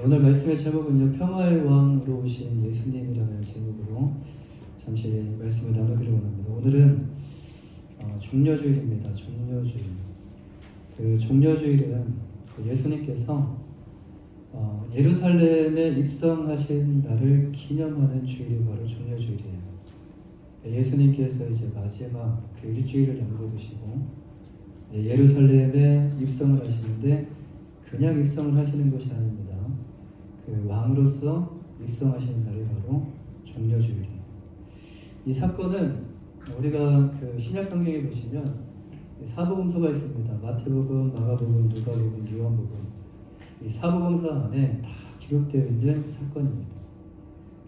오늘 말씀의 제목은요, 평화의 왕으로 오신 예수님이라는 제목으로 잠시 말씀을 나누기를 원합니다. 오늘은 종려주일입니다. 종려주일. 그 종려주일은 예수님께서 예루살렘에 입성하신 날을 기념하는 주일이 바로 종려주일이에요. 예수님께서 이제 마지막 그 일주일을 남겨두시고 예루살렘에 입성을 하시는데 그냥 입성을 하시는 것이 아닙니다. 그 왕으로서 입성하시는 날이 바로 종려주일이에요. 이 사건은 우리가 그 신약 성경에 보시면 사복음서가 있습니다. 마태복음, 마가복음, 누가복음, 요한복음. 이 사복음서 안에 다 기록되어 있는 사건입니다.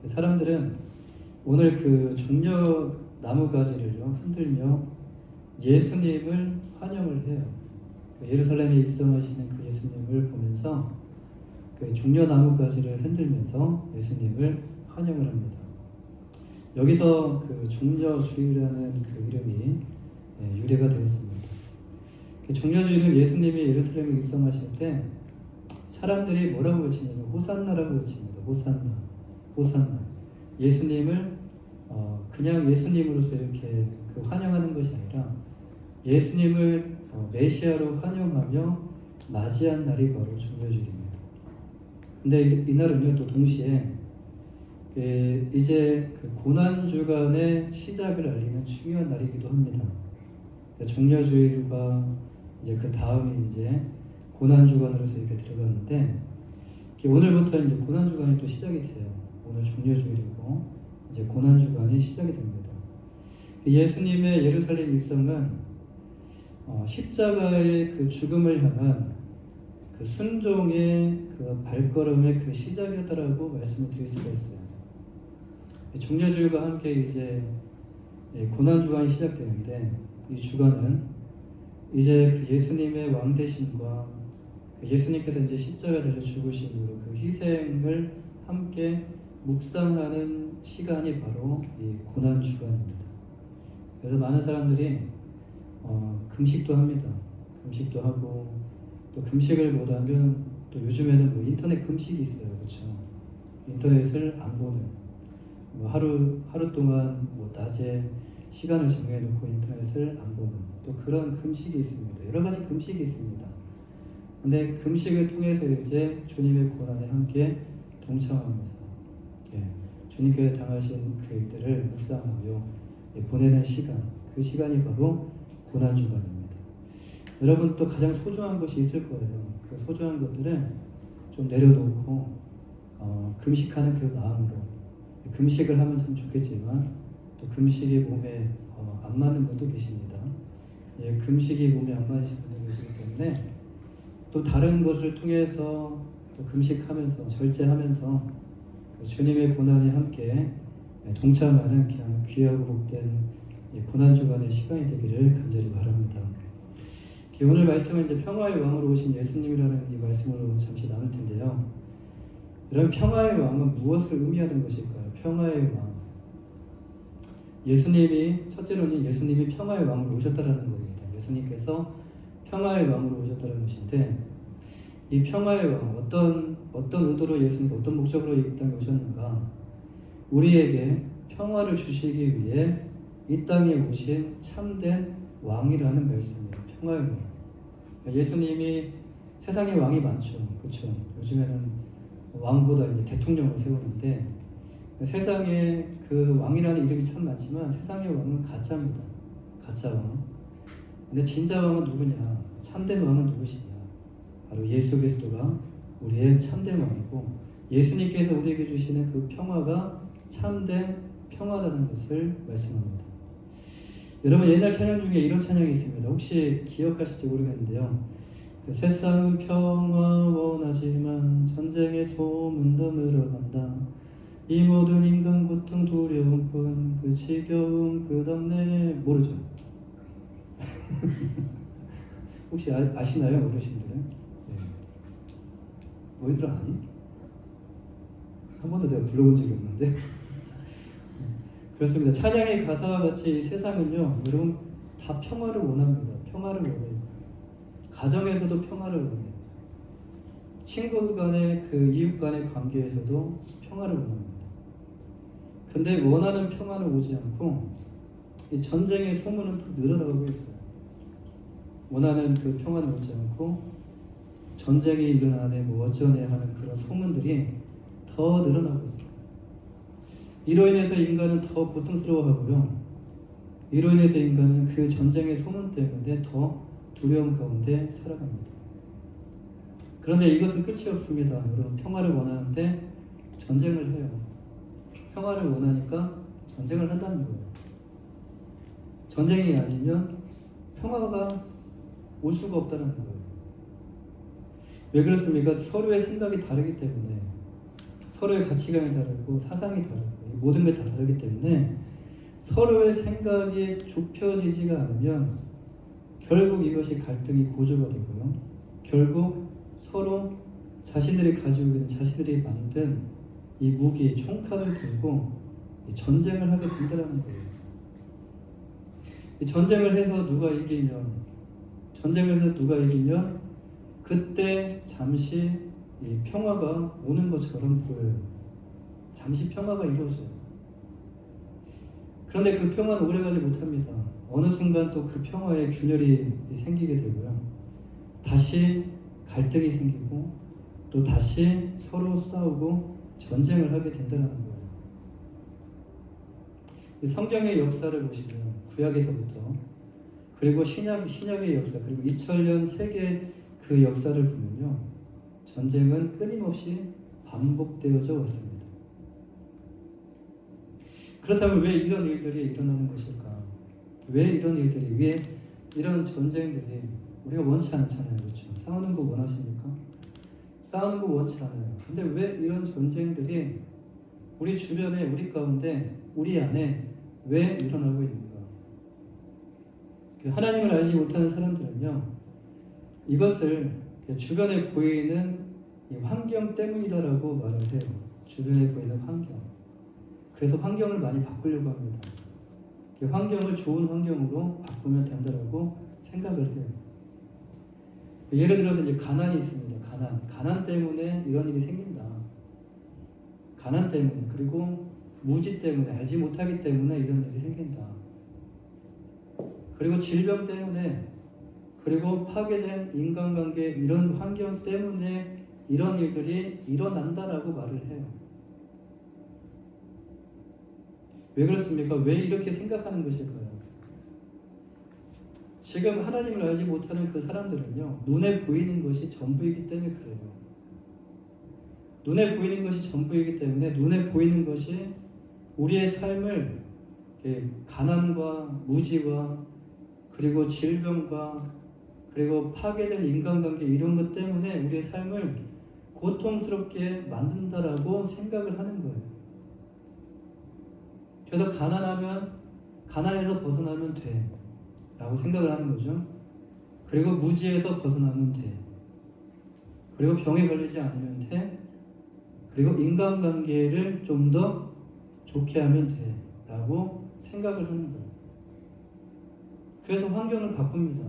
사람들은 오늘 그 종려 나무가지를요 흔들며 예수님을 환영을 해요. 예루살렘에 입성하시는 그 예수님을 보면서 그 종려 나무가지를 흔들면서 예수님을 환영을 합니다. 여기서 그 종려주일이라는 그 이름이 유래가 되었습니다. 종려주일은 예수님이 예루살렘에 입성하실 때 사람들이 뭐라고 외치냐면 호산나라고 외칩니다. 호산나, 호산나. 예수님을 그냥 예수님으로서 이렇게 그 환영하는 것이 아니라 예수님을 메시아로 환영하며 맞이한 날이 바로 종려주일입니다. 근데 이날은요 또 동시에 이제 그 고난주간의 시작을 알리는 중요한 날이기도 합니다. 종려주일과 이제 그 다음이 이제 고난주간으로서 이렇게 들어갔는데 오늘부터 이제 고난주간이 또 시작이 돼요. 오늘 종려주일이고 이제 고난주간이 시작이 됩니다. 예수님의 예루살렘 입성은 십자가의 그 죽음을 향한 그 순종의 그 발걸음의 그 시작이었다라고 말씀을 드릴 수가 있어요. 종려주일과 함께 이제 고난주간이 시작되는데 이 주간은 이제 그 예수님의 왕되심과 그 예수님께서 이제 십자가에 달려 죽으심으로 그 희생을 함께 묵상하는 시간이 바로 이 고난주간입니다. 그래서 많은 사람들이 금식도 합니다. 금식도 하고 또 금식을 못하면 또 요즘에는 뭐 인터넷 금식이 있어요. 그렇죠? 인터넷을 안 보는 뭐 하루 동안 뭐 낮에 시간을 정해놓고 인터넷을 안 보는 또 그런 금식이 있습니다. 여러 가지 금식이 있습니다. 근데 금식을 통해서 이제 주님의 고난에 함께 동참하면서 주님께서 당하신 그 일들을 묵상하며 보내는 시간, 그 시간이 바로 고난주간입니다. 여러분 또 가장 소중한 것이 있을 거예요. 그 소중한 것들을 좀 내려놓고 금식하는 그 마음으로 금식을 하면 참 좋겠지만 또 금식이 몸에 안 맞는 분도 계십니다. 금식이 몸에 안 맞으신 분도 계시기 때문에 또 다른 것을 통해서 또 금식하면서 절제하면서 주님의 고난에 함께 동참하는 그냥 귀하고 복된 고난주간의 시간이 되기를 간절히 바랍니다. 오늘 말씀은 이제 평화의 왕으로 오신 예수님이라는 이 말씀으로 잠시 나눌 텐데요. 이런 평화의 왕은 무엇을 의미하는 것일까요? 평화의 왕. 첫째로는 예수님이 평화의 왕으로 오셨다라는 겁니다. 예수님께서 평화의 왕으로 오셨다는 것인데 이 평화의 왕, 어떤 의도로 예수님이 어떤 목적으로 이 땅에 오셨는가? 우리에게 평화를 주시기 위해 이 땅에 오신 참된 왕이라는 말씀이에요. 평화의 왕. 예수님이 세상에 왕이 많죠. 그렇죠? 요즘에는 왕보다 이제 대통령을 세우는데 세상에 그 왕이라는 이름이 참 많지만 세상의 왕은 가짜입니다. 가짜 왕. 근데 진짜 왕은 누구냐? 참된 왕은 누구시냐? 바로 예수 그리스도가 우리의 참된 왕이고 예수님께서 우리에게 주시는 그 평화가 참된 평화라는 것을 말씀합니다. 여러분 옛날 찬양 중에 이런 찬양이 있습니다. 혹시 기억하실지 모르겠는데요. 세상은 평화 원하지만 전쟁의 소문 더 늘어간다. 이 모든 인간 고통 두려움뿐 그 지겨움 끝없네. 모르죠? 혹시 아시나요? 어르신들은? 너희들 아니? 한 번도 내가 불러본 적이 없는데 그렇습니다. 찬양의 가사와 같이 세상은요 여러분 다 평화를 원합니다. 평화를 원해요. 가정에서도 평화를 원해요. 친구 간의 그 이웃 간의 관계에서도 평화를 원합니다. 근데 원하는 평화는 오지 않고 이 전쟁의 소문은 더 늘어나고 있어요. 원하는 그 평화는 오지 않고 전쟁이 일어나네 뭐 어쩌네 하는 그런 소문들이 더 늘어나고 있어요. 이로 인해서 인간은 더 고통스러워하고요. 이로 인해서 인간은 그 전쟁의 소문 때문에 더 두려움 가운데 살아갑니다. 그런데 이것은 끝이 없습니다. 여러분, 평화를 원하는데 전쟁을 해요. 평화를 원하니까 전쟁을 한다는 거예요. 전쟁이 아니면 평화가 올 수가 없다는 거예요. 왜 그렇습니까? 서로의 생각이 다르기 때문에, 서로의 가치관이 다르고 사상이 다르고 모든 게 다 다르기 때문에 서로의 생각이 좁혀지지가 않으면 결국 이것이 갈등이 고조가 되고요. 결국 서로 자신들이 가지고 있는, 자신들이 만든 이 무기, 총칼을 들고 이 전쟁을 하게 된다는 거예요. 이 전쟁을 해서 누가 이기면, 그때 잠시 이 평화가 오는 것처럼 보여요. 잠시 평화가 이루어져요. 그런데 그 평화는 오래가지 못합니다. 어느 순간 또 그 평화에 균열이 생기게 되고요. 다시 갈등이 생기고 또 다시 서로 싸우고 전쟁을 하게 된다는 거예요. 성경의 역사를 보시면 구약에서부터 그리고 신약의 역사 그리고 2000년 세계 그 역사를 보면요. 전쟁은 끊임없이 반복되어져 왔습니다. 그렇다면 왜 이런 일들이 일어나는 것일까? 왜 이런 전쟁들이 우리가 원치 않잖아요. 그렇죠? 싸우는 거 원하십니까? 싸우는 거 원치 않아요. 근데 왜 이런 전쟁들이 우리 주변에, 우리 가운데, 우리 안에 왜 일어나고 있는가? 하나님을 알지 못하는 사람들은요, 이것을 주변에 보이는 이 환경 때문이다라고 말을 해요. 주변에 보이는 환경. 그래서 환경을 많이 바꾸려고 합니다. 환경을 좋은 환경으로 바꾸면 된다라고 생각을 해요. 예를 들어서 이제 가난이 있습니다. 가난 때문에 이런 일이 생긴다. 가난 때문에, 그리고 무지 때문에, 알지 못하기 때문에 이런 일이 생긴다. 그리고 질병 때문에, 그리고 파괴된 인간관계, 이런 환경 때문에 이런 일들이 일어난다라고 말을 해요. 왜 그렇습니까? 왜 이렇게 생각하는 것일까요? 지금 하나님을 알지 못하는 그 사람들은요, 눈에 보이는 것이 전부이기 때문에 그래요. 눈에 보이는 것이 전부이기 때문에, 눈에 보이는 것이 우리의 삶을 가난과 무지와 그리고 질병과 그리고 파괴된 인간관계 이런 것 때문에 우리의 삶을 고통스럽게 만든다라고 생각을 하는 거예요. 그래서 가난에서 벗어나면 돼 라고 생각을 하는 거죠. 그리고 무지에서 벗어나면 돼. 그리고 병에 걸리지 않으면 돼. 그리고 인간관계를 좀 더 좋게 하면 돼 라고 생각을 하는 거예요. 그래서 환경을 바꿉니다.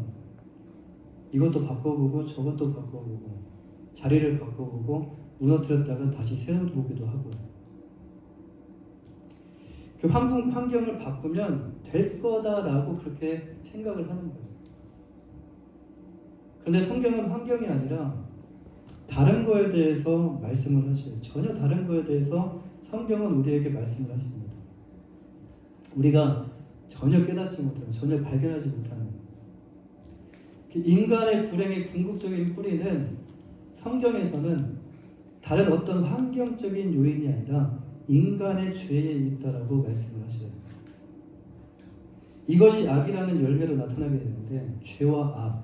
이것도 바꿔보고 저것도 바꿔보고 자리를 바꿔보고 무너뜨렸다가 다시 세워보기도 하고, 그 환경을 바꾸면 될 거다라고 그렇게 생각을 하는 거예요. 그런데 성경은 환경이 아니라 다른 거에 대해서 말씀을 하셔요. 전혀 다른 거에 대해서 성경은 우리에게 말씀을 하십니다. 우리가 전혀 깨닫지 못하는, 전혀 발견하지 못하는 인간의 불행의 궁극적인 뿌리는 성경에서는 다른 어떤 환경적인 요인이 아니라 인간의 죄에 있다라고 말씀을 하셔요. 이것이 악이라는 열매로 나타나게 되는데, 죄와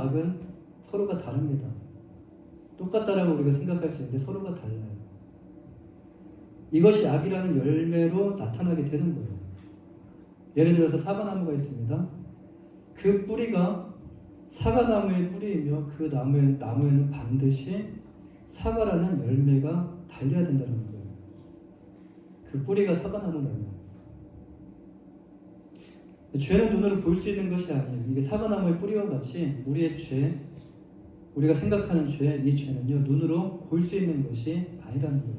악은 서로가 다릅니다. 똑같다라고 우리가 생각할 수 있는데 서로가 달라요. 이것이 악이라는 열매로 나타나게 되는 거예요. 예를 들어서 사과나무가 있습니다. 그 뿌리가 사과나무의 뿌리이며 그 나무에는 반드시 사과라는 열매가 달려야 된다는 거예요. 그 뿌리가 사과나무라면. 죄는 눈으로 볼 수 있는 것이 아니에요. 이게 사과나무의 뿌리와 같이 우리의 죄, 우리가 생각하는 죄, 이 죄는요 눈으로 볼 수 있는 것이 아니라는 거예요.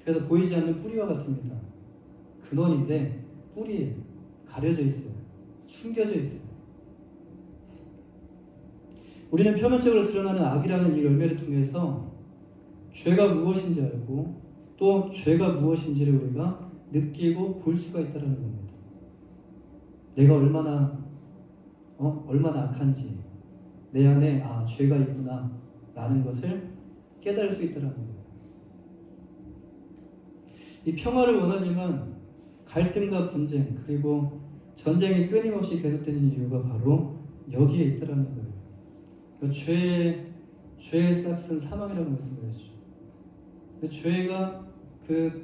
그래서 보이지 않는 뿌리와 같습니다. 근원인데 뿌리에 가려져 있어요. 숨겨져 있어요. 우리는 표면적으로 드러나는 악이라는 이 열매를 통해서 죄가 무엇인지 알고 또 죄가 무엇인지를 우리가 느끼고 볼 수가 있다는 겁니다. 내가 얼마나 악한지, 내 안에 죄가 있구나 라는 것을 깨달을 수 있다는 거예요. 이 평화를 원하지만 갈등과 분쟁 그리고 전쟁이 끊임없이 계속되는 이유가 바로 여기에 있다는 거예요. 그러니까 죄의 싹은 사망이라고 말씀하셨죠.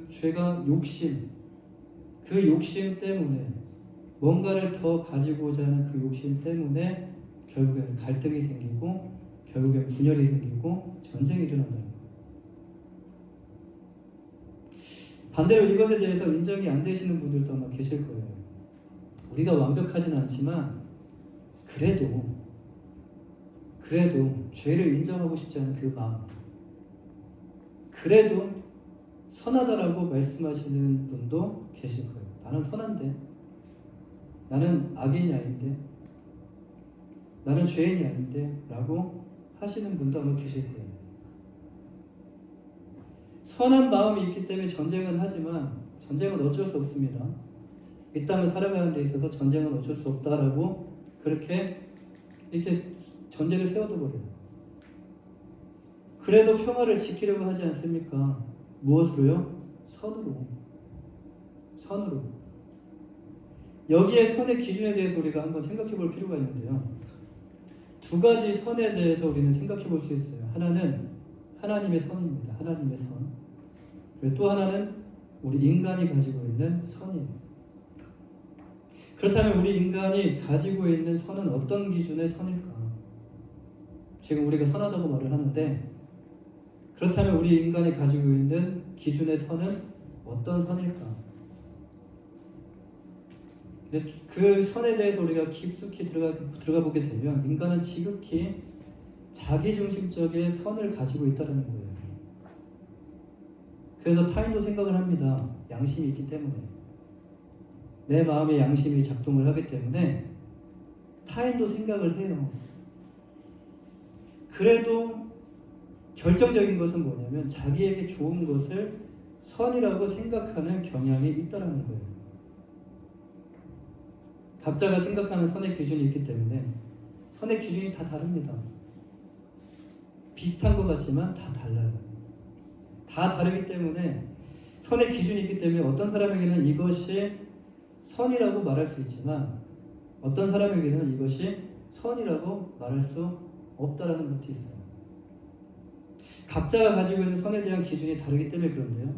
죄가 욕심, 그 욕심 때문에 뭔가를 더 가지고자 하는 그 욕심 때문에 결국에는 갈등이 생기고 결국엔 분열이 생기고 전쟁이 일어난다는 거예요. 반대로 이것에 대해서 인정이 안 되시는 분들도 아마 계실 거예요. 우리가 완벽하진 않지만 그래도 죄를 인정하고 싶지 않은 그 마음, 그래도 선하다라고 말씀하시는 분도 계실 거예요. 나는 선한데, 나는 악인이 아닌데, 나는 죄인이 아닌데 라고 하시는 분도 아마 계실 거예요. 선한 마음이 있기 때문에 전쟁은 하지만 전쟁은 어쩔 수 없습니다. 이 땅을 살아가는 데 있어서 전쟁은 어쩔 수 없다라고 이렇게 전제를 세워둬버려요. 그래도 평화를 지키려고 하지 않습니까? 무엇으로요? 선으로. 여기에 선의 기준에 대해서 우리가 한번 생각해 볼 필요가 있는데요. 두 가지 선에 대해서 우리는 생각해 볼 수 있어요. 하나는 하나님의 선입니다. 하나님의 선. 그리고 또 하나는 우리 인간이 가지고 있는 선이에요. 그렇다면 우리 인간이 가지고 있는 선은 어떤 기준의 선일까? 지금 우리가 선하다고 말을 하는데 그렇다면 우리 인간이 가지고 있는 기준의 선은 어떤 선일까? 그 선에 대해서 우리가 깊숙이 들어가 보게 되면 인간은 지극히 자기중심적인 선을 가지고 있다는 거예요. 그래서 타인도 생각을 합니다. 양심이 있기 때문에. 내 마음에 양심이 작동을 하기 때문에 타인도 생각을 해요. 그래도 결정적인 것은 뭐냐면 자기에게 좋은 것을 선이라고 생각하는 경향이 있다는 거예요. 각자가 생각하는 선의 기준이 있기 때문에 선의 기준이 다 다릅니다. 비슷한 것 같지만 다 달라요. 다 다르기 때문에 선의 기준이 있기 때문에 어떤 사람에게는 이것이 선이라고 말할 수 있지만 어떤 사람에게는 이것이 선이라고 말할 수 없다라는 것도 있어요. 각자가 가지고 있는 선에 대한 기준이 다르기 때문에 그런데요.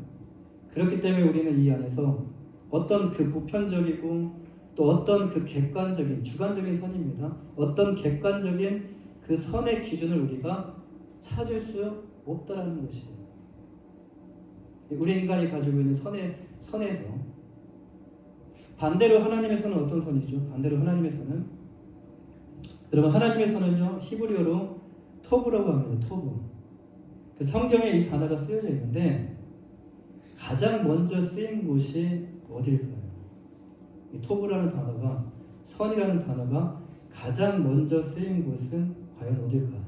그렇기 때문에 우리는 이 안에서 어떤 그 보편적이고 또 어떤 그 객관적인 주관적인 선입니다. 어떤 객관적인 그 선의 기준을 우리가 찾을 수 없다라는 것이에요. 우리 인간이 가지고 있는 선에서 반대로 하나님의 선은 어떤 선이죠? 반대로 하나님의 선은 여러분 하나님의 선은요 히브리어로 토브라고 합니다. 토브. 그 성경에 이 단어가 쓰여져 있는데 가장 먼저 쓰인 곳이 어딜까요? 이 토브라는 단어가 선이라는 단어가 가장 먼저 쓰인 곳은 과연 어딜까요?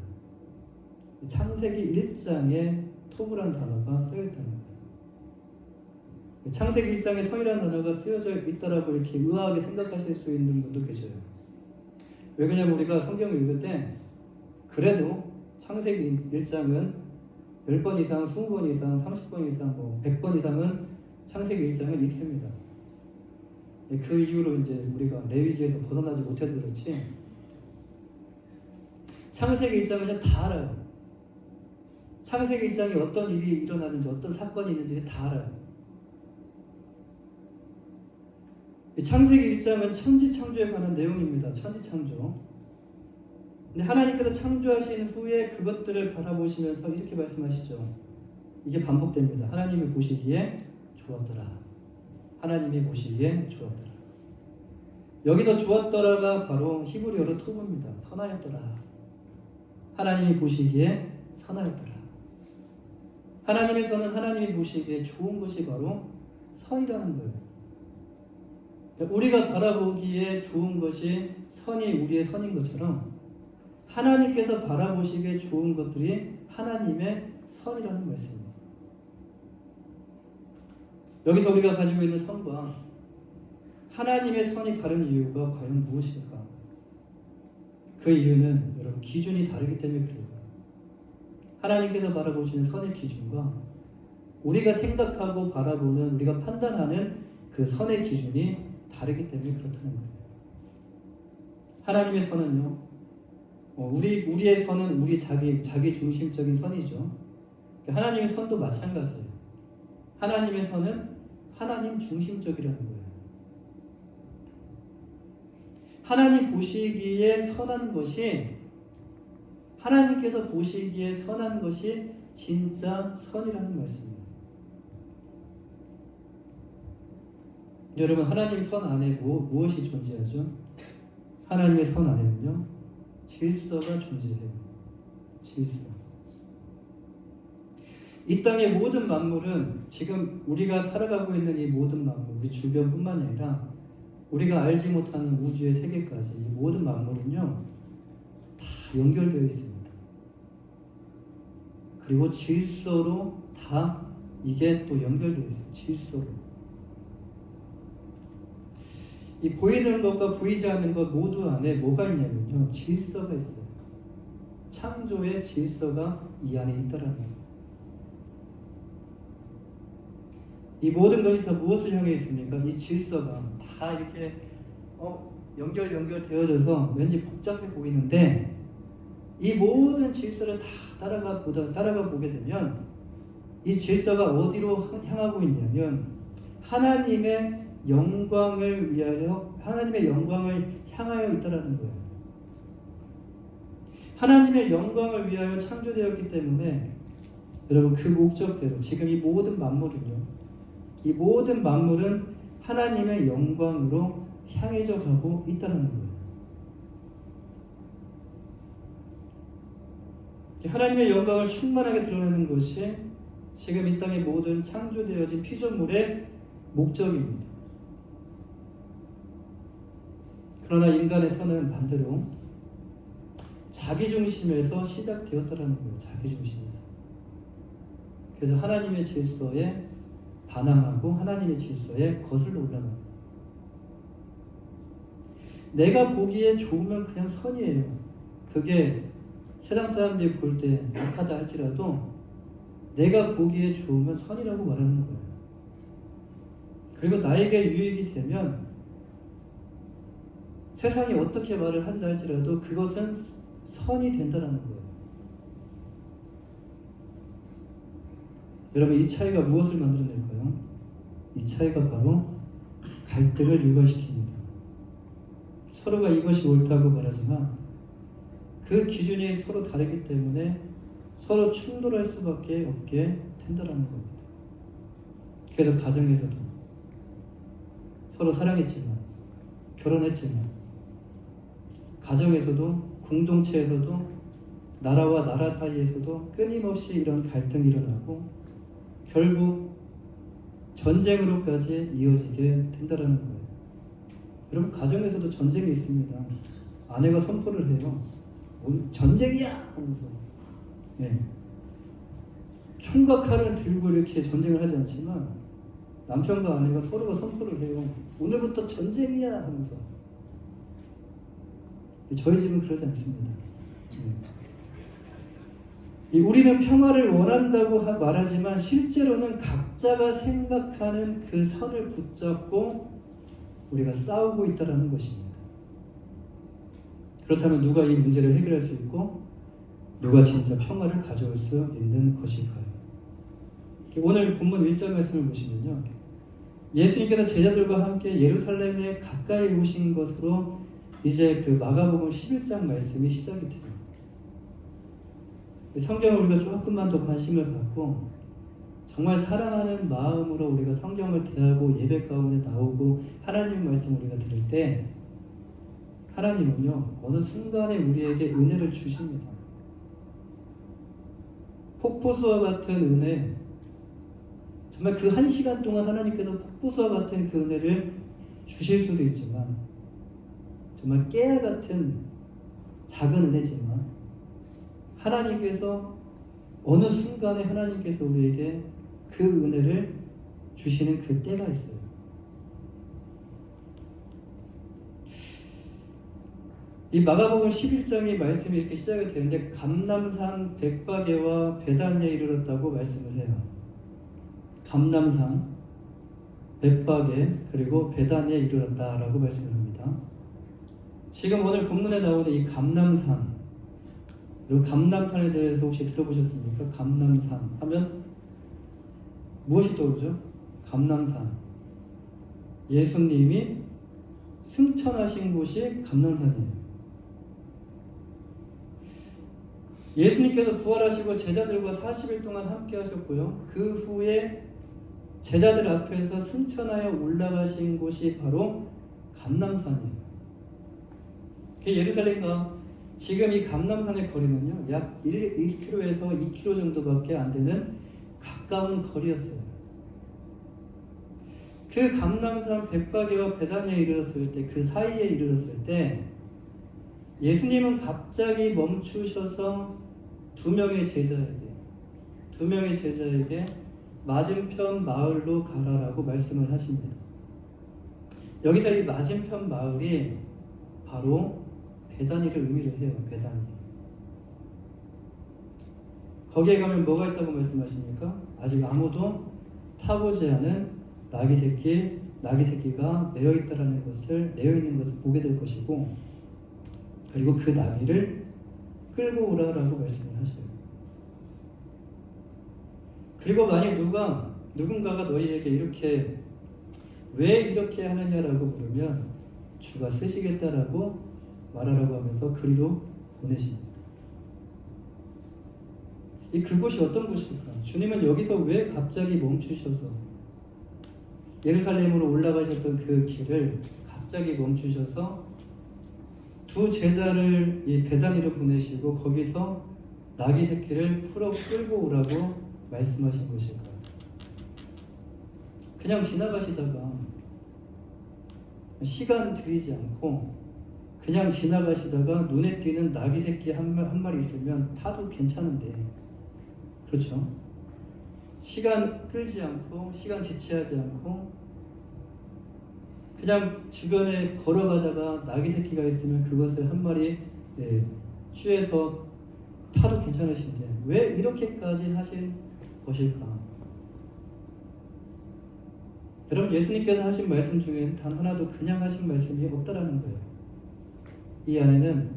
창세기 1장에 토브라는 단어가 쓰여있다는 거예요. 창세기 1장에 선이라는 단어가 쓰여져 있다라고 이렇게 의아하게 생각하실 수 있는 분도 계셔요. 왜 그러냐면 우리가 성경을 읽을 때 그래도 창세기 1장은 10번 이상, 20번 이상, 30번 이상, 100번 이상은 창세기 1장을 읽습니다. 그 이후로 이제 우리가 레위기에서 벗어나지 못해서 그렇지 창세기 1장은 다 알아요. 창세기 1장에 어떤 일이 일어나는지 어떤 사건이 있는지 다 알아요. 창세기 1장은 천지창조에 관한 내용입니다. 천지창조. 근데 하나님께서 창조하신 후에 그것들을 바라보시면서 이렇게 말씀하시죠. 이게 반복됩니다. 하나님이 보시기에 좋았더라. 하나님이 보시기에 좋았더라. 여기서 좋았더라가 바로 히브리어로 토브입니다. 선하였더라. 하나님이 보시기에 선하였더라. 하나님의 선은 하나님이 보시기에 좋은 것이 바로 선이라는 거예요. 그러니까 우리가 바라보기에 좋은 것이 선이 우리의 선인 것처럼 하나님께서 바라보시기에 좋은 것들이 하나님의 선이라는 말씀입니다. 여기서 우리가 가지고 있는 선과 하나님의 선이 다른 이유가 과연 무엇일까? 그 이유는 여러분 기준이 다르기 때문에 그래요. 하나님께서 바라보시는 선의 기준과 우리가 생각하고 바라보는 우리가 판단하는 그 선의 기준이 다르기 때문에 그렇다는 거예요. 하나님의 선은요, 우리의 선은 우리 자기 중심적인 선이죠. 하나님의 선도 마찬가지예요. 하나님의 선은 하나님 중심적이라는 거예요. 하나님 보시기에 선한 것이 하나님께서 보시기에 선한 것이 진짜 선이라는 말씀이에요. 여러분 하나님 선 안에 무엇이 존재하죠? 하나님의 선 안에는요 질서가 존재해요. 질서. 이 땅의 모든 만물은 지금 우리가 살아가고 있는 이 모든 만물, 우리 주변뿐만 아니라 우리가 알지 못하는 우주의 세계까지 이 모든 만물은요 다 연결되어 있습니다. 그리고 질서로 다 이게 또 연결되어 있어요. 질서로. 이 보이는 것과 보이지 않는 것 모두 안에 뭐가 있냐면요 질서가 있어요. 창조의 질서가 이 안에 있다라는 거예요. 이 모든 것이 다 무엇을 향해 있습니까? 이 질서가 다 이렇게 연결되어져서 왠지 복잡해 보이는데 이 모든 질서를 다 따라가 보게 되면 이 질서가 어디로 향하고 있냐면 하나님의 영광을 위하여 하나님의 영광을 향하여 있다라는 거예요. 하나님의 영광을 위하여 창조되었기 때문에 여러분 그 목적대로 지금 이 모든 만물은요 이 모든 만물은 하나님의 영광으로 향해져 가고 있다는 거예요. 하나님의 영광을 충만하게 드러내는 것이 지금 이 땅의 모든 창조되어진 피조물의 목적입니다. 그러나 인간의 선은 반대로 자기중심에서 시작되었다는 거예요. 자기중심에서. 그래서 하나님의 질서에 반항하고 하나님의 질서에 거슬러 올라가는 내가 보기에 좋으면 그냥 선이에요. 그게 세상 사람들이 볼 때 악하다 할지라도 내가 보기에 좋으면 선이라고 말하는 거예요. 그리고 나에게 유익이 되면 세상이 어떻게 말을 한다 할지라도 그것은 선이 된다는 거예요. 여러분 이 차이가 무엇을 만들어낼까요? 이 차이가 바로 갈등을 유발시킵니다. 서로가 이것이 옳다고 말하지만 그 기준이 서로 다르기 때문에 서로 충돌할 수밖에 없게 된다는 겁니다. 그래서 가정에서도 서로 사랑했지만 결혼했지만 가정에서도 공동체에서도 나라와 나라 사이에서도 끊임없이 이런 갈등이 일어나고 결국 전쟁으로까지 이어지게 된다는 거예요. 여러분 가정에서도 전쟁이 있습니다. 아내가 선포를 해요. 오늘 전쟁이야 하면서 총과 칼을 들고 이렇게 전쟁을 하지 않지만 남편과 아내가 서로가 선포를 해요. 오늘부터 전쟁이야 하면서. 저희 집은 그러지 않습니다. 우리는 평화를 원한다고 말하지만 실제로는 각자가 생각하는 그 선을 붙잡고 우리가 싸우고 있다는 것입니다. 그렇다면 누가 이 문제를 해결할 수 있고 누가 진짜 평화를 가져올 수 있는 것일까요? 오늘 본문 1절 말씀을 보시면요 예수님께서 제자들과 함께 예루살렘에 가까이 오신 것으로 이제 그 마가복음 11장 말씀이 시작이 돼요. 성경을 우리가 조금만 더 관심을 갖고 정말 사랑하는 마음으로 우리가 성경을 대하고 예배 가운데 나오고 하나님의 말씀을 우리가 들을 때 하나님은요 어느 순간에 우리에게 은혜를 주십니다. 폭포수와 같은 은혜, 정말 그 한 시간 동안 하나님께서 폭포수와 같은 그 은혜를 주실 수도 있지만, 정말 깨알 같은 작은 은혜지만 하나님께서 어느 순간에 하나님께서 우리에게 그 은혜를 주시는 그 때가 있어요. 이 마가복음 11장의 말씀이 이렇게 시작이 되는데 감람산 벳바게와 베다니에 이르렀다고 말씀을 해요. 감람산, 벳바게, 그리고 베다니에 이르렀다라고 말씀을 합니다. 지금 오늘 본문에 나오는 이 감람산, 그리고 감람산에 대해서 혹시 들어보셨습니까? 감람산 하면 무엇이 떠오르죠? 감람산. 예수님이 승천하신 곳이 감람산이에요. 예수님께서 부활하시고 제자들과 40일 동안 함께 하셨고요. 그 후에 제자들 앞에서 승천하여 올라가신 곳이 바로 감람산이에요. 그 예루살렘과 지금 이 감람산의 거리는요, 약 1km에서 2km 정도밖에 안 되는 가까운 거리였어요. 그 감람산 벳바게와 베다니에 이르렀을 때, 그 사이에 이르렀을 때 예수님은 갑자기 멈추셔서 두 명의 제자에게 맞은편 마을로 가라라고 말씀을 하십니다. 여기서 이 맞은편 마을이 바로 베다니를 의미를 해요. 베다니. 거기에 가면 뭐가 있다고 말씀하십니까? 아직 아무도 타보지 않은 나귀 새끼가 매어 있는 것을 보게 될 것이고, 그리고 그 나귀를 끌고 오라라고 말씀을 하셔요. 그리고 만약 누군가가 너희에게 왜 이렇게 하느냐라고 물으면 주가 쓰시겠다라고 말하라고 하면서 그리로 보내십니다. 그곳이 어떤 곳일까? 주님은 여기서 왜 갑자기 멈추셔서 예루살렘으로 올라가셨던 그 길을 갑자기 멈추셔서 두 제자를 이 베다니로 보내시고 거기서 나귀 새끼를 풀어 끌고 오라고 말씀하신 것일까요? 그냥 지나가시다가 시간 들이지 않고 그냥 지나가시다가 눈에 띄는 나귀 새끼 한 마리 있으면 타도 괜찮은데, 그렇죠? 시간 끌지 않고 시간 지체하지 않고 그냥 주변에 걸어가다가 나귀 새끼가 있으면 그것을 한 마리 취해서 타도 괜찮으신데 왜 이렇게까지 하신 것일까? 여러분, 예수님께서 하신 말씀 중에는 단 하나도 그냥 하신 말씀이 없다라는 거예요. 이 안에는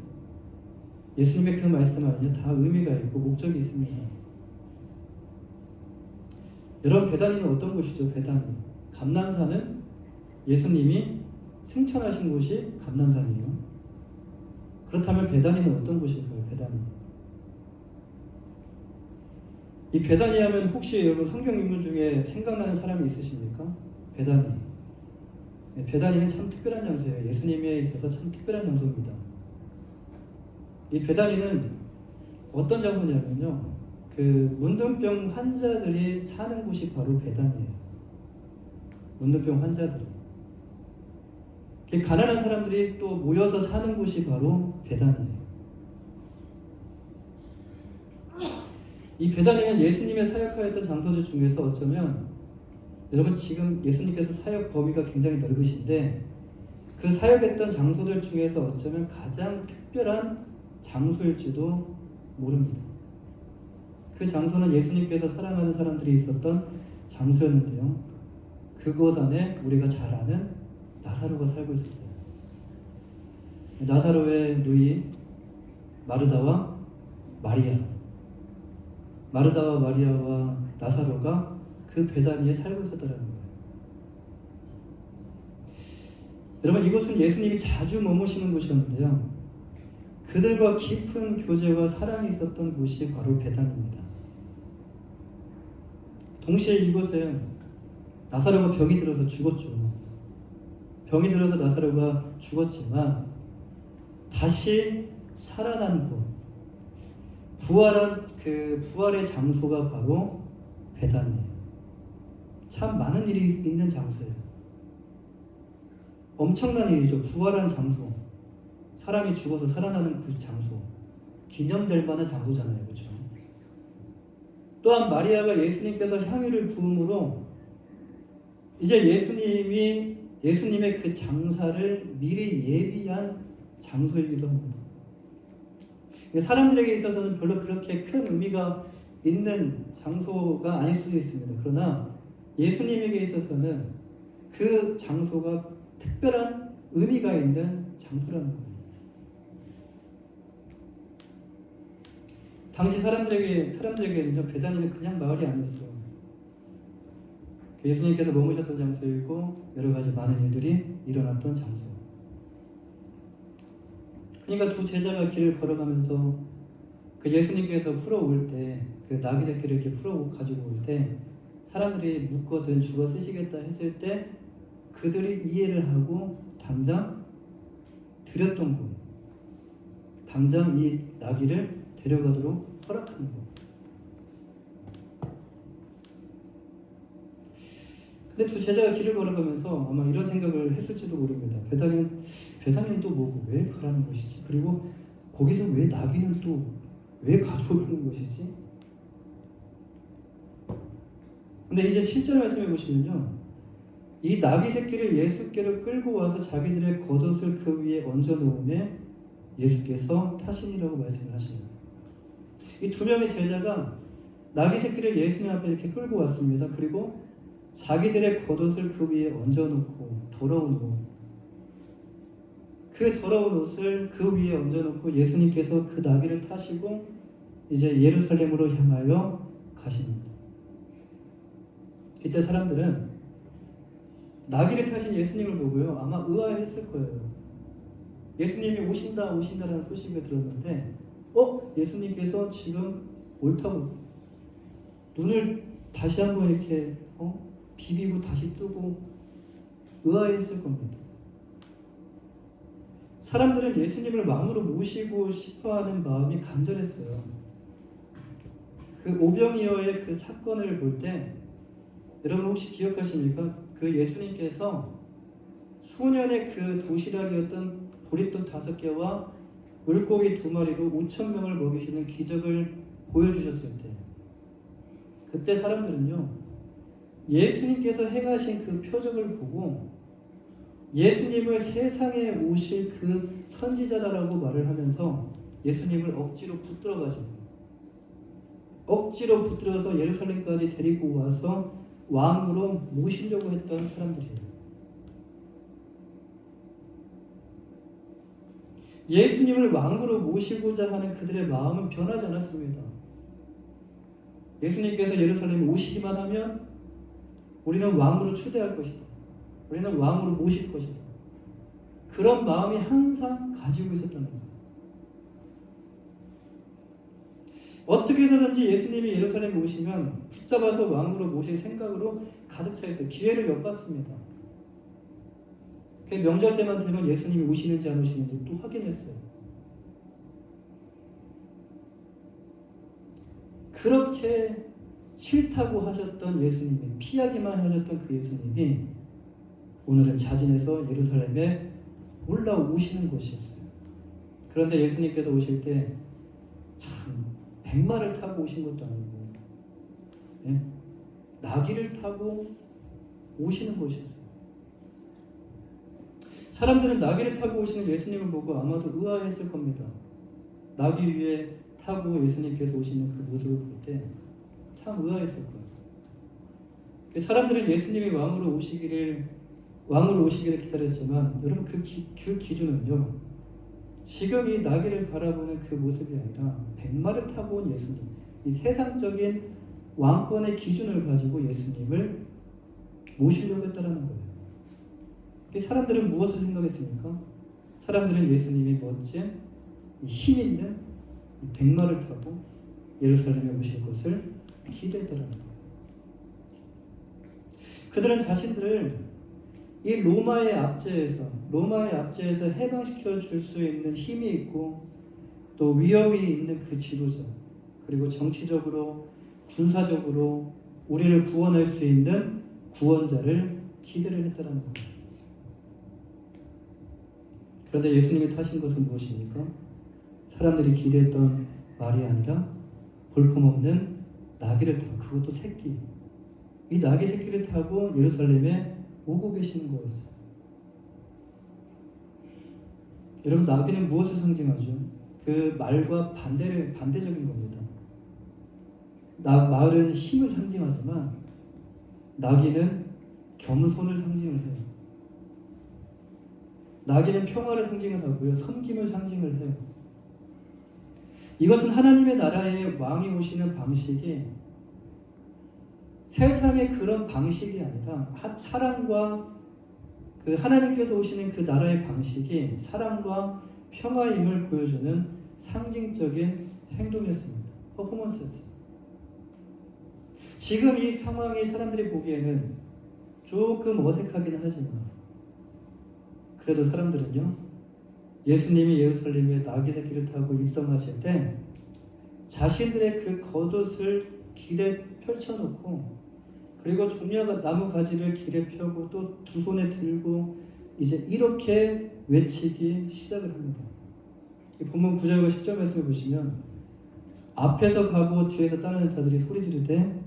예수님의 그 말씀 안에 다 의미가 있고 목적이 있습니다. 여러분, 베다니는 어떤 곳이죠? 베다니. 감람산은 예수님이 승천하신 곳이 감람산이에요. 그렇다면 베다니는 어떤 곳일까요? 베다니. 이 베다니 하면 혹시 여러분 성경 인물 중에 생각나는 사람이 있으십니까? 베다니. 베다니는 참 특별한 장소예요. 예수님에 있어서 참 특별한 장소입니다. 이 베다니는 어떤 장소냐면요, 그 문둥병 환자들이 사는 곳이 바로 베다니예요. 문둥병 환자들이. 가난한 사람들이 또 모여서 사는 곳이 바로 베다니예요. 이 베다니는 예수님의 사역하였던 장소들 중에서 어쩌면 여러분 지금 예수님께서 사역 범위가 굉장히 넓으신데 그 사역했던 장소들 중에서 어쩌면 가장 특별한 장소일지도 모릅니다. 그 장소는 예수님께서 사랑하는 사람들이 있었던 장소였는데요, 그곳 안에 우리가 잘 아는 나사로가 살고 있었어요. 나사로의 누이 마르다와 마리아와 나사로가 그 베다니에 살고 있었다는 거예요. 여러분, 이곳은 예수님이 자주 머무시는 곳이었는데요, 그들과 깊은 교제와 사랑이 있었던 곳이 바로 베다니입니다. 동시에 이곳은 나사로가 병이 들어서 죽었죠. 병이 들어서 나사로가 죽었지만 다시 살아난 곳, 부활한 그 부활의 장소가 바로 베단이에요. 참 많은 일이 있는 장소예요. 엄청난 일이죠. 부활한 장소. 사람이 죽어서 살아나는 그 장소. 기념될 만한 장소잖아요. 그렇죠? 또한 마리아가 예수님께서 향유를 부음으로 이제 예수님의 그 장사를 미리 예비한 장소이기도 합니다. 사람들에게 있어서는 별로 그렇게 큰 의미가 있는 장소가 아닐 수도 있습니다. 그러나 예수님에게 있어서는 그 장소가 특별한 의미가 있는 장소라는 거예요. 당시 사람들에게는요, 베다니는 그냥 마을이 아니었어요. 예수님께서 머무셨던 장소이고 여러 가지 많은 일들이 일어났던 장소. 그러니까 두 제자가 길을 걸어가면서 그 예수님께서 풀어올 때, 그 나귀 새끼를 이렇게 풀어 가지고 올 때 사람들이 묻거든 죽어 쓰시겠다 했을 때 그들이 이해를 하고 당장 드렸던 것, 당장 이 나귀를 데려가도록 허락한 것. 근데 두 제자가 길을 걸어가면서 아마 이런 생각을 했을지도 모릅니다. 베다니는 또 뭐고 왜 가라는 것이지? 그리고 거기서 왜 나귀는 또 왜 가져오는 것이지? 근데 이제 7절 말씀해 보시면요, 이 나귀 새끼를 예수께로 끌고 와서 자기들의 겉옷을 그 위에 얹어 놓음에 예수께서 타시니라고 말씀을 하시네요. 이 두 명의 제자가 나귀 새끼를 예수님 앞에 이렇게 끌고 왔습니다. 그리고 자기들의 겉옷을 그 위에 얹어놓고 더러운 옷, 그 더러운 옷을 그 위에 얹어놓고 예수님께서 그 나귀를 타시고 이제 예루살렘으로 향하여 가십니다. 이때 사람들은 나귀를 타신 예수님을 보고요, 아마 의아했을 거예요. 예수님이 오신다라는 소식을 들었는데 예수님께서 지금 뭘 타고 눈을 다시 한번 이렇게 비비고 다시 뜨고 의아했을 겁니다. 사람들은 예수님을 왕으로 모시고 싶어하는 마음이 간절했어요. 그 오병이어의 그 사건을 볼 때 여러분 혹시 기억하십니까? 그 예수님께서 소년의 그 도시락이었던 보리떡 5개와 물고기 2마리로 5,000명을 먹이시는 기적을 보여주셨을 때, 그때 사람들은요, 예수님께서 행하신 그 표적을 보고 예수님을 세상에 오실 그 선지자다라고 말을 하면서 예수님을 억지로 붙들어서 예루살렘까지 데리고 와서 왕으로 모시려고 했던 사람들이에요. 예수님을 왕으로 모시고자 하는 그들의 마음은 변하지 않았습니다. 예수님께서 예루살렘에 오시기만 하면 우리는 왕으로 추대할 것이다. 우리는 왕으로 모실 것이다. 그런 마음이 항상 가지고 있었다는 거예요. 어떻게 해서든지 예수님이 예루살렘에 오시면 붙잡아서 왕으로 모실 생각으로 가득 차 있어요. 기회를 엿봤습니다. 명절 때만 되면 예수님이 오시는지 안 오시는지 또 확인했어요. 그렇게 싫다고 하셨던 예수님이, 피하기만 하셨던 그 예수님이 오늘은 자진해서 예루살렘에 올라오시는 것이었어요. 그런데 예수님께서 오실 때 참 백마를 타고 오신 것도 아니고 나귀를 타고 오시는 것이었어요. 사람들은 나귀를 타고 오시는 예수님을 보고 아마도 의아했을 겁니다. 나귀 위에 타고 예수님께서 오시는 그 모습을 볼 때 참 의아했을 거예요. 사람들은 예수님이 왕으로 오시기를 기다렸지만 여러분 그 기준은요, 지금 이 나귀를 바라보는 그 모습이 아니라 백마를 타고 온 예수님, 이 세상적인 왕권의 기준을 가지고 예수님을 모시려고 했다는 거예요. 사람들은 무엇을 생각했습니까? 사람들은 예수님이 멋진 힘 있는 이 백마를 타고 예루살렘에 오실 것을 기대했다는 거예요. 그들은 자신들을 이 로마의 압제에서 해방시켜 줄 수 있는 힘이 있고 또 위엄이 있는 그 지도자, 그리고 정치적으로, 군사적으로 우리를 구원할 수 있는 구원자를 기대를 했다는 거예요. 그런데 예수님이 타신 것은 무엇입니까? 사람들이 기대했던 말이 아니라 볼품없는 나귀를 타고, 그것도 새끼, 이 나귀 새끼를 타고 예루살렘에 오고 계시는 거였어요. 여러분, 나귀는 무엇을 상징하죠? 그 말과 반대적인 겁니다. 말은 힘을 상징하지만 나귀는 겸손을 상징을 해요. 나귀는 평화를 상징을 하고요, 섬김을 상징을 해요. 이것은 하나님의 나라의 왕이 오시는 방식이 세상의 그런 방식이 아니라 사랑과 그 하나님께서 오시는 그 나라의 방식이 사랑과 평화임을 보여주는 상징적인 행동이었습니다. 퍼포먼스였어요. 지금 이 상황이 사람들이 보기에는 조금 어색하긴 하지만 그래도 사람들은요, 예수님이 예루살렘에 나귀 새끼를 타고 입성하실 때 자신들의 그 겉옷을 길에 펼쳐놓고, 그리고 종려가 나무 가지를 길에 펴고 또 두 손에 들고 이제 이렇게 외치기 시작을 합니다. 본문 9절과 10절 말씀을 보시면 앞에서 가고 뒤에서 따르는 자들이 소리 지르되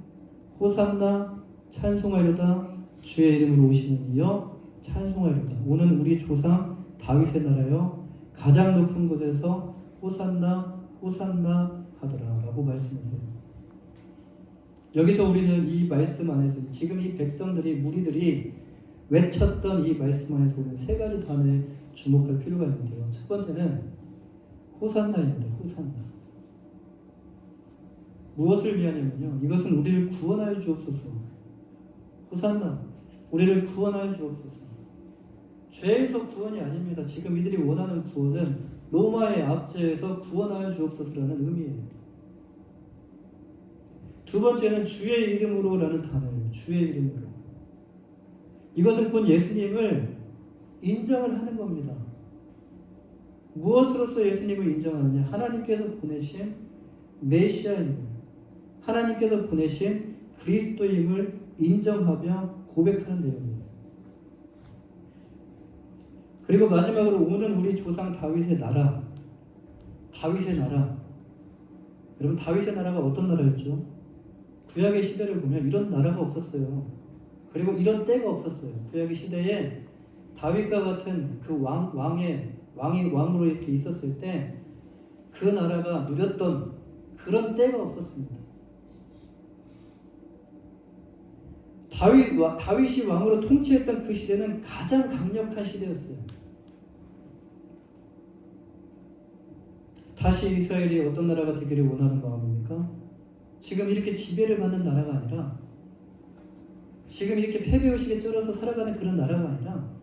호산나 찬송하려다 주의 이름으로 오시는 이여 찬송하려다. 오는 우리 조상 다윗의 나라여 가장 높은 곳에서 호산나 호산나 하더라 라고 말씀을 해요. 여기서 우리는 이 말씀 안에서 지금 이 백성들이, 무리들이 외쳤던 이 말씀 안에서 우리는 세 가지 단어에 주목할 필요가 있는데요. 첫 번째는 호산나입니다. 호산나. 무엇을 위하냐면요, 이것은 우리를 구원하여 주옵소서. 호산나, 우리를 구원하여 주옵소서. 죄에서 구원이 아닙니다. 지금 이들이 원하는 구원은 로마의 압제에서 구원하여 주옵소서라는 의미예요. 두 번째는 주의 이름으로라는 단어예요. 주의 이름으로. 이것은 곧 예수님을 인정을 하는 겁니다. 무엇으로서 예수님을 인정하느냐? 하나님께서 보내신 메시아임을, 하나님께서 보내신 그리스도임을 인정하며 고백하는 내용이에요. 그리고 마지막으로 오는 우리 조상 다윗의 나라. 다윗의 나라. 여러분, 다윗의 나라가 어떤 나라였죠? 구약의 시대를 보면 이런 나라가 없었어요. 그리고 이런 때가 없었어요. 구약의 시대에 다윗과 같은 그 왕으로 이렇게 있었을 때 그 나라가 누렸던 그런 때가 없었습니다. 다윗이 왕으로 통치했던 그 시대는 가장 강력한 시대였어요. 다시 이스라엘이 어떤 나라가 되기를 원하는 마음입니까? 지금 이렇게 지배를 받는 나라가 아니라, 지금 이렇게 패배의식에 쩔어서 살아가는 그런 나라가 아니라,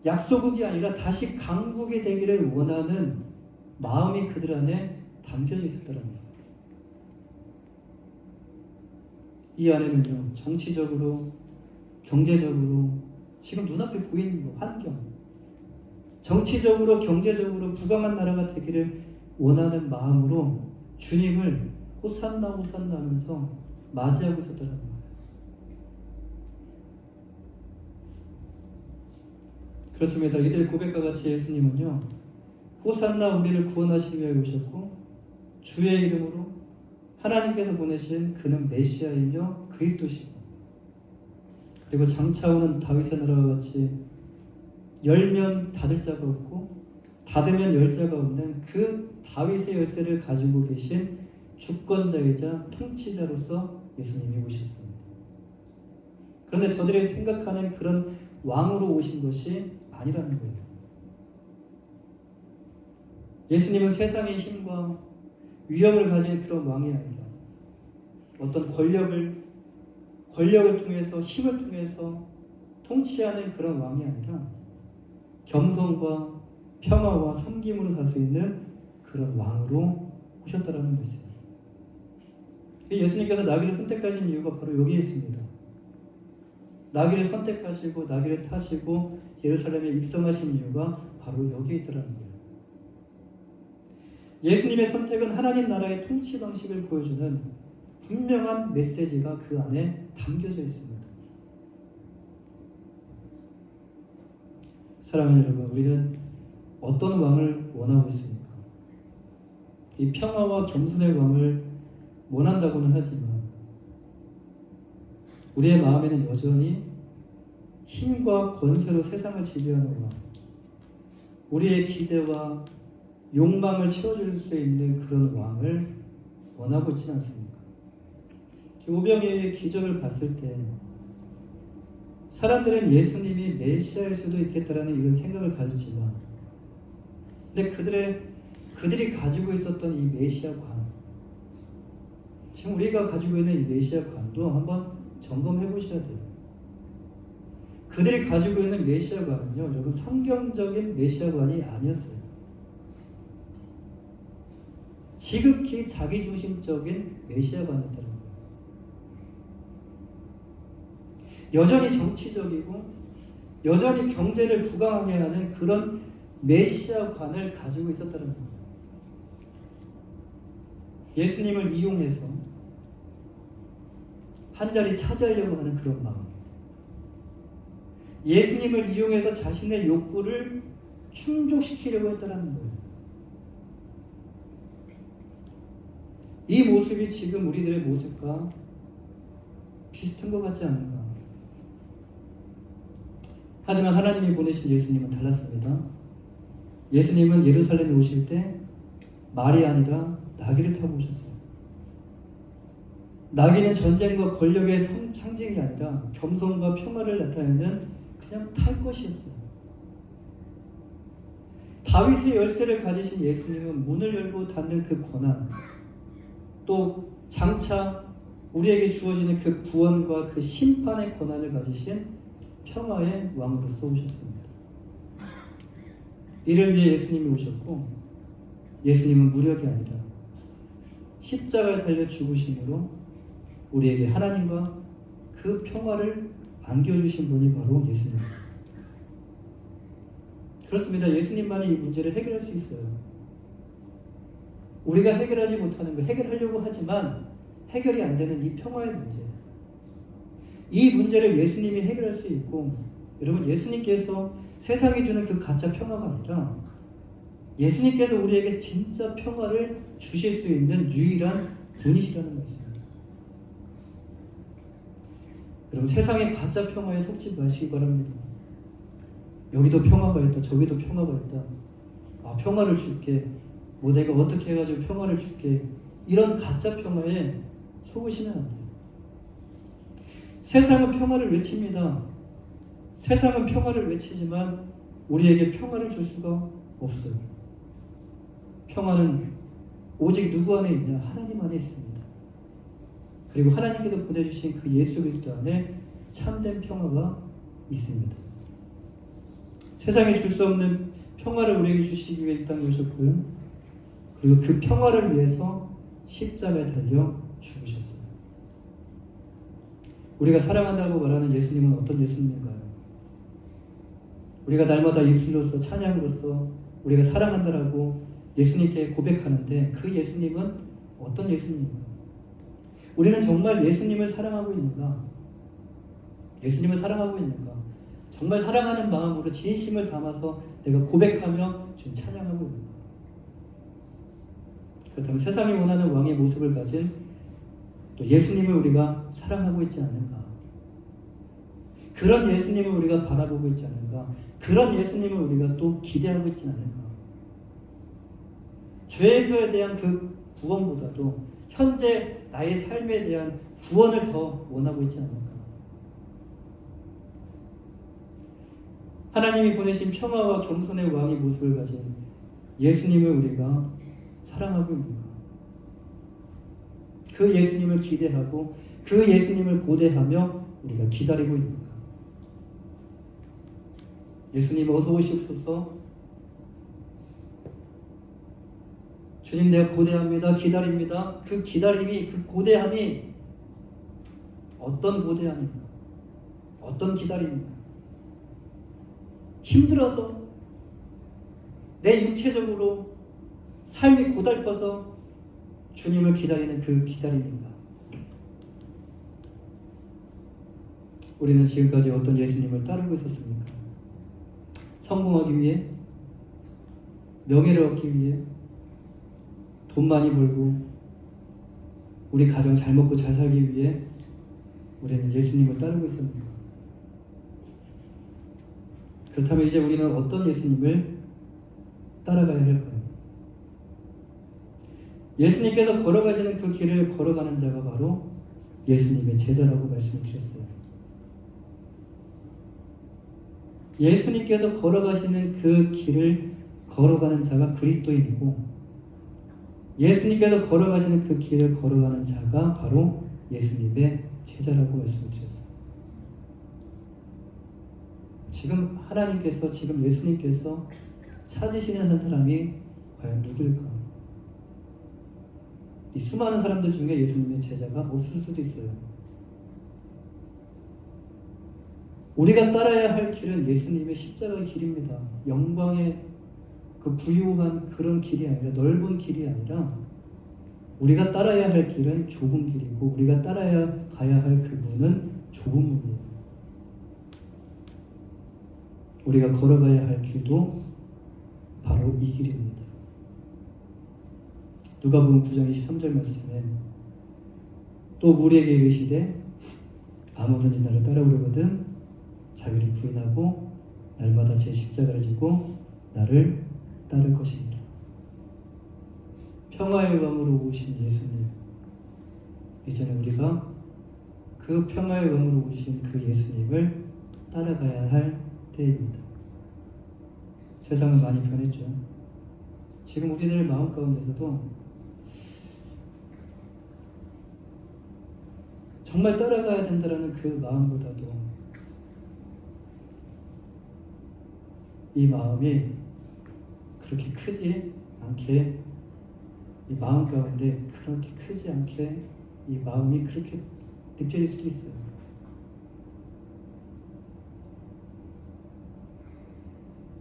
약소국이 아니라 다시 강국이 되기를 원하는 마음이 그들 안에 담겨져 있었다는 거예요. 이 안에는요, 정치적으로, 경제적으로, 지금 눈앞에 보이는 거, 환경, 정치적으로, 경제적으로 부강한 나라가 되기를 원하는 마음으로 주님을 호산나 호산나 하면서 맞이하고 있었다는 거예요. 그렇습니다. 이들의 고백과 같이 예수님은요, 호산나 우리를 구원하시기 위해 오셨고 주의 이름으로 하나님께서 보내신 그는 메시아이며 그리스도시고, 그리고 장차 오는 다윗의 나라와 같이 열면 닫을 자가 없고 닫으면 열 자가 없는 그 다윗의 열쇠를 가지고 계신 주권자이자 통치자로서 예수님이 오셨습니다. 그런데 저들이 생각하는 그런 왕으로 오신 것이 아니라는 거예요. 예수님은 세상의 힘과 위엄을 가진 그런 왕이 아니라 어떤 권력을 통해서, 힘을 통해서 통치하는 그런 왕이 아니라 겸손과 평화와 섬김으로 살 수 있는 그런 왕으로 오셨다라는 말씀입니다. 예수님께서 나귀를 선택하신 이유가 바로 여기에 있습니다. 나귀를 선택하시고 나귀를 타시고 예루살렘에 입성하신 이유가 바로 여기에 있더라는 거예요. 예수님의 선택은 하나님 나라의 통치 방식을 보여주는 분명한 메시지가 그 안에 담겨져 있습니다. 사랑하는 여러분, 우리는 어떤 왕을 원하고 있습니까? 이 평화와 겸손의 왕을 원한다고는 하지만 우리의 마음에는 여전히 힘과 권세로 세상을 지배하는 왕, 우리의 기대와 욕망을 채워줄 수 있는 그런 왕을 원하고 있지는 않습니까? 오병이어의 기적을 봤을 때 사람들은 예수님이 메시아일 수도 있겠다라는 이런 생각을 가졌지만, 근데 그들이 가지고 있었던 이 메시아관, 지금 우리가 가지고 있는 이 메시아관도 한번 점검해 보셔야 돼요. 그들이 가지고 있는 메시아관은요, 여러분, 성경적인 메시아관이 아니었어요. 지극히 자기중심적인 메시아관이었다는 거예요. 여전히 정치적이고 여전히 경제를 부강하게 하는 그런 메시아관을 가지고 있었다는 거예요. 예수님을 이용해서 한 자리 차지하려고 하는 그런 마음, 예수님을 이용해서 자신의 욕구를 충족시키려고 했다는 거예요. 이 모습이 지금 우리들의 모습과 비슷한 것 같지 않은가? 하지만 하나님이 보내신 예수님은 달랐습니다. 예수님은 예루살렘에 오실 때 말이 아니라 나귀를 타고 오셨어요. 나귀는 전쟁과 권력의 상징이 아니라 겸손과 평화를 나타내는 그냥 탈 것이었어요. 다윗의 열쇠를 가지신 예수님은 문을 열고 닫는 그 권한, 또 장차 우리에게 주어지는 그 구원과 그 심판의 권한을 가지신 평화의 왕으로서 오셨습니다. 이를 위해 예수님이 오셨고, 예수님은 무력이 아니라 십자가에 달려 죽으심으로 우리에게 하나님과 그 평화를 안겨주신 분이 바로 예수님입니다. 그렇습니다. 예수님만이 이 문제를 해결할 수 있어요. 우리가 해결하지 못하는 거, 해결하려고 하지만 해결이 안 되는 이 평화의 문제, 이 문제를 예수님이 해결할 수 있고, 여러분, 예수님께서 세상이 주는 그 가짜 평화가 아니라 예수님께서 우리에게 진짜 평화를 주실 수 있는 유일한 분이시라는 말씀입니다. 여러분, 세상의 가짜 평화에 속지 마시기 바랍니다. 여기도 평화가 있다, 저기도 평화가 있다, 평화를 줄게, 내가 어떻게 해가지고 평화를 줄게, 이런 가짜 평화에 속으시면 안 돼요. 세상은 평화를 외칩니다. 세상은 평화를 외치지만 우리에게 평화를 줄 수가 없어요. 평화는 오직 누구 안에 있냐? 하나님 안에 있습니다. 그리고 하나님께서 보내주신 그 예수 그리스도 안에 참된 평화가 있습니다. 세상에 줄 수 없는 평화를 우리에게 주시기 위해 이 땅에 오셨고요. 그리고 그 평화를 위해서 십자가에 달려 죽으셨어요. 우리가 사랑한다고 말하는 예수님은 어떤 예수님인가요? 우리가 날마다 입술로서, 찬양으로서 우리가 사랑한다라고 예수님께 고백하는데, 그 예수님은 어떤 예수님인가요? 우리는 정말 예수님을 사랑하고 있는가? 예수님을 사랑하고 있는가? 정말 사랑하는 마음으로 진심을 담아서 내가 고백하며 주님 찬양하고 있는가? 그렇다면 세상이 원하는 왕의 모습을 가진 또 예수님을 우리가 사랑하고 있지 않는가? 그런 예수님을 우리가 바라보고 있지 않는가? 그런 예수님을 우리가 또 기대하고 있지 않는가? 죄에서에 대한 그 구원보다도 현재 나의 삶에 대한 구원을 더 원하고 있지 않는가? 하나님이 보내신 평화와 겸손의 왕의 모습을 가진 예수님을 우리가 사랑하고 있는가? 그 예수님을 기대하고 그 예수님을 고대하며 우리가 기다리고 있는가? 예수님 어서 오시옵소서. 주님, 내가 고대합니다. 기다립니다. 그 기다림이, 그 고대함이 어떤 고대함인가? 어떤 기다림인가? 힘들어서 내 육체적으로 삶이 고달퍼서 주님을 기다리는 그 기다림인가? 우리는 지금까지 어떤 예수님을 따르고 있었습니까? 성공하기 위해? 명예를 얻기 위해? 돈 많이 벌고 우리 가정 잘 먹고 잘 살기 위해 우리는 예수님을 따르고 있었는가? 그렇다면 이제 우리는 어떤 예수님을 따라가야 할까요? 예수님께서 걸어가시는 그 길을 걸어가는 자가 바로 예수님의 제자라고 말씀을 드렸어요. 예수님께서 걸어가시는 그 길을 걸어가는 자가 그리스도인이고, 예수님께서 걸어가시는 그 길을 걸어가는 자가 바로 예수님의 제자라고 말씀을 드렸어요. 지금 하나님께서, 지금 예수님께서 찾으시는 한 사람이 과연 누구일까? 이 수많은 사람들 중에 예수님의 제자가 없을 수도 있어요. 우리가 따라야 할 길은 예수님의 십자가의 길입니다. 영광의 그 부유한 그런 길이 아니라, 넓은 길이 아니라, 우리가 따라야 할 길은 좁은 길이고, 우리가 따라야 가야 할 그 문은 좁은 문이에요. 우리가 걸어가야 할 길도 바로 이 길입니다. 누가복음 9장 23절 말씀에 또 우리에게 이르시되 아무든지 나를 따라오려거든 자기를 부인하고 날마다 제 십자가를 지고 나를 따를 것이니라. 평화의 왕으로 오신 예수님, 이제는 우리가 그 평화의 왕으로 오신 그 예수님을 따라가야 할 때입니다. 세상은 많이 변했죠. 지금 우리들 마음 가운데서도 정말 따라가야 된다는 그 마음보다도 이 마음이 그렇게 크지 않게, 이 마음 가운데 그렇게 크지 않게 이 마음이 그렇게 느껴질 수도 있어요.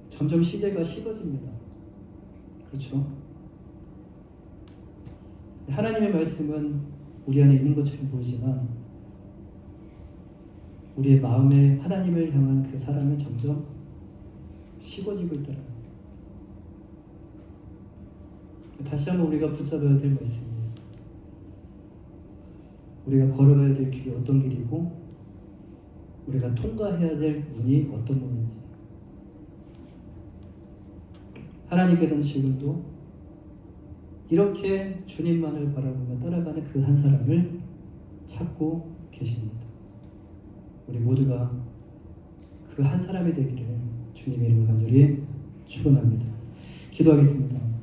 점점 시대가 식어집니다. 그렇죠? 하나님의 말씀은 우리 안에 있는 것처럼 보이지만 우리의 마음에 하나님을 향한 그 사랑은 점점 식어지고 있더라고요. 다시 한번 우리가 붙잡아야 될 말씀이에요. 우리가 걸어가야 될 길이 어떤 길이고 우리가 통과해야 될 문이 어떤 문인지. 하나님께서는 지금도 이렇게 주님만을 바라보며 따라가는 그 한 사람을 찾고 계십니다. 우리 모두가 그 한 사람이 되기를 주님의 이름으로 간절히 축원합니다. 기도하겠습니다.